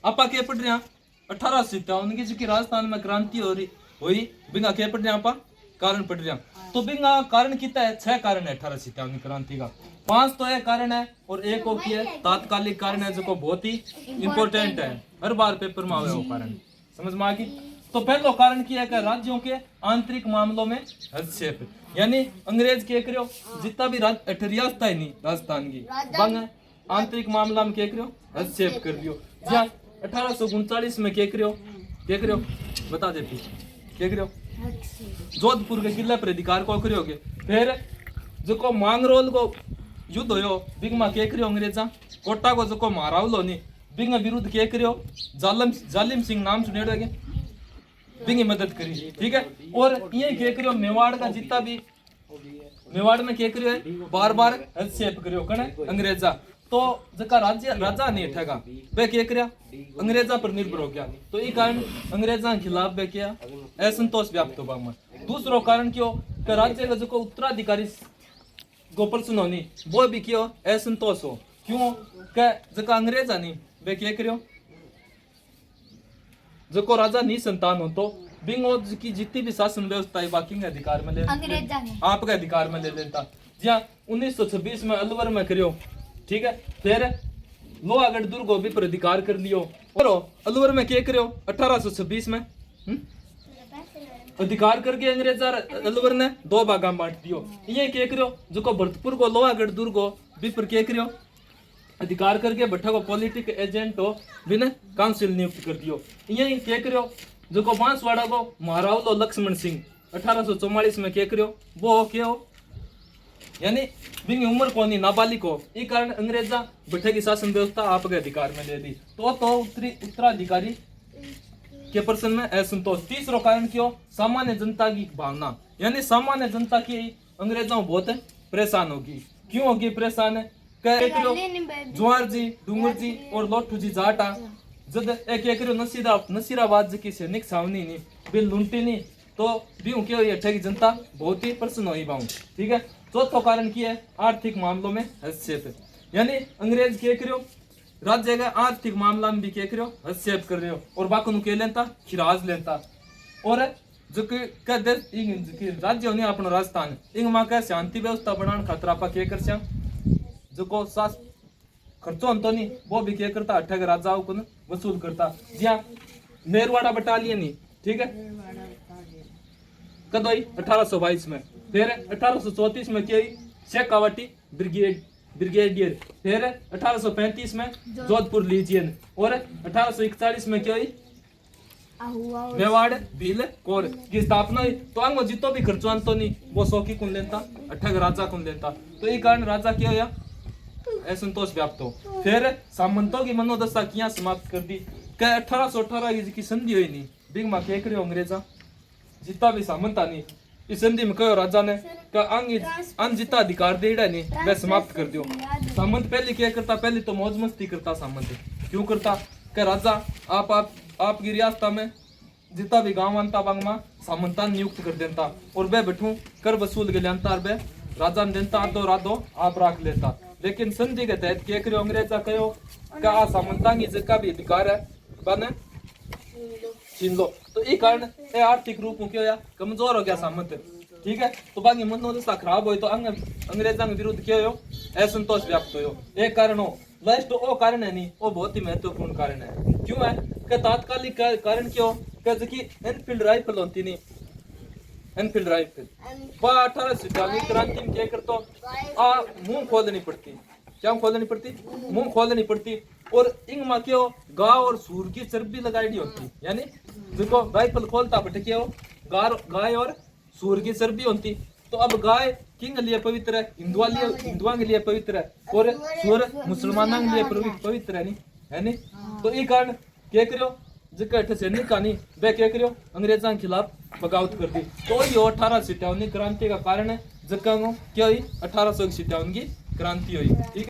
आपा के पढ़ रहे 1857 की जो राजस्थान में क्रांति हो रही हुई बिंगा के पढ़ रहे आपा कारण पढ़ रहे तो बिंगा कारण कितना है 6 कारण है 1857 क्रांति का 5 तो है कारण है और एक और की है तात्कालिक कारण है जो बहुत ही इंपॉर्टेंट है हर बार पेपर में आवे वो कारण समझ में आ गई। तो पहला कारण क्या है कि राज्यों के आंतरिक मामलों में हस्तक्षेप यानी अंग्रेज क्या करो जितना भी रियासत है नहीं राजस्थान की बंग आंतरिक मामला में क्या करो हस्तक्षेप कर दियो। जहाँ 1839 में क्या करो बता देती क्या करो जोधपुर के किले पर अधिकार को करोगे। फिर जो को मांगरोल को युद्ध हो बिंग में क्या करो अंग्रेजा कोटा को जो को मारावलो नहीं बिंग विरुद्ध क्या करो जालिम सिंह नाम सुने बिंगी मदद करी ठीक है। और ये क्या करो मेवाड़ का जितना भी मेवाड़ में क्या करो है बार बार हस्तक्षेप करो कने अंग्रेजा तो जका राजा नहीं ठगा वे क्या करया अंग्रेजा पर निर्भर हो गया तो ये कारण अंग्रेजा के खिलाफ वे क्या असंतोष व्याप्त होगा में। दूसरो कारण क्यों कि राज्य का जो उत्तराधिकारी को प्रश्न होनी वो भी क्यों असंतोष हो क्यों के जका अंग्रेजा नहीं वे क्या करो जो को राजा नहीं संतान हो तो बिंगो की जितनी भी शासन व्यवस्था है बाकी के अधिकार में ले आपके अधिकार में ले लेता। जहाँ 1926 में अलवर में करियो ठीक है। फिर लोहागढ़ दुर्ग भी पर अधिकार कर लियो और अलवर में क्या करियो 1826 में अधिकार करके अंग्रेजा अलवर ने 2 भागा बांट दियो। ये क्या करियो जो को भरतपुर को लोहागढ़ दुर्ग भी पर क्या करियो अधिकार करके भट्टा को पॉलिटिक एजेंट हो बिना काउंसिल नियुक्त कर दियो। यही क्या करो जो को बांसवाड़ा को महारावलो लक्ष्मण सिंह 1844 में क्या करो वो क्या हो यानी बिंगी उम्र को नहीं नाबालिग हो इस कारण अंग्रेजा भट्टे की शासन व्यवस्था आपके अधिकार में ले दी तो उत्तराधिकारी के प्रश्न में असंतोष। तीसरा कारण क्यों सामान्य जनता की भावना यानी सामान्य जनता की अंग्रेजों बहुत परेशान होगी क्यों होगी परेशान है ज्वार जी डूंगर जी और लोठू जी जाटा जब एक नसीराबाद की सैनिक छावनी नहीं बिल लूंटी नहीं तो भी क्या हुई अठे की जनता बहुत ही प्रसन्न हुई बाऊ ठीक है। चौथा कारण की है आर्थिक मामलों में हस्तक्षेप यानी अंग्रेज क्या करो राज्य का आर्थिक मामला में भी क्या करो हस्तक्षेप कर रहे हो और बाकी के लेता खिराज लेता और जो कि राज्य होने अपना राजस्थान इन माँ का शांति व्यवस्था बनाने खातर आप क्या कर जो को सास खर्चो अंतो नहीं वो भी क्या करता अठग राजाओं को वसूल करता। जहाँ मेरवाड़ा बटालियन ही ठीक है कदोई 1822 में। फिर 1834 में क्या शेखावटी ब्रिगेडियर। फिर 1835 में जोधपुर लीजियन और 1841 में क्या मेवाड़ भील कोर की स्थापना हुई। तो अंग जितो भी खर्चो अंतो नहीं वो सौखी कौन लेता अठग राजा कौन लेता तो ये कारण राजा क्या हुआ असंतोष व्याप्त हो। फिर सामंतों की मनोदशा किया समाप्त कर दी क्या 1818 की संधि हुई नहीं बिंग मा क्या करियो अंग्रेजा जितना भी सामंत नहीं इस संधि में कहो राजा ने का अंग जितना अधिकार देड़ा नहीं वह समाप्त कर दियो। सामंत पहले क्या करता पहले तो मौज मस्ती करता सामंत क्यों करता क्या राजा आपकी रियासत में जितना भी गांव अंता बांग मा सामंता नियुक्त कर देता और वह बैठू कर वसूल के लियांता वह राजा ने देता आधो राधो आप राख लेता। लेकिन संधि के तहत क्या करो अंग्रेजा कहो का सामंता की जगह भी अधिकार है बने छीन लो तो ये कारण आर्थिक रूप में क्या कमजोर हो गया सामंत ठीक है। तो बाकी मनोदशा खराब हो तो अंग्रेजा के विरुद्ध क्या हो असंतोष व्याप्त हो। एक कारण हो लास्ट वो कारण है नहीं वो बहुत ही महत्वपूर्ण कारण है क्यों है कि तात्कालिक कारण क्यों कि एनफील्ड राइफल होती नहीं एनफील्ड राइफल 1857 क्रांति में क्या करता मुंह खोलनी पड़ती क्या खोलनी पड़ती मुंह खोलनी पड़ती और इंग मा क्यों गाय और सूर की चर्बी लगाई होती यानी देखो राइफल खोलता बटे क्या गाय और सूर की चर्बी होती। तो अब गाय किंग लिए पवित्र है हिंदुआ के लिए पवित्र है और सूर मुसलमानों के लिए पवित्र है नहीं तो ये कारण क्या करो जगह सैनिक का नहीं वे क्या करो अंग्रेजा के खिलाफ बगावत कर दी। तो ये 1857 क्रांति का कारण है जगह क्या हुई 1857 की क्रांति हुई ठीक है।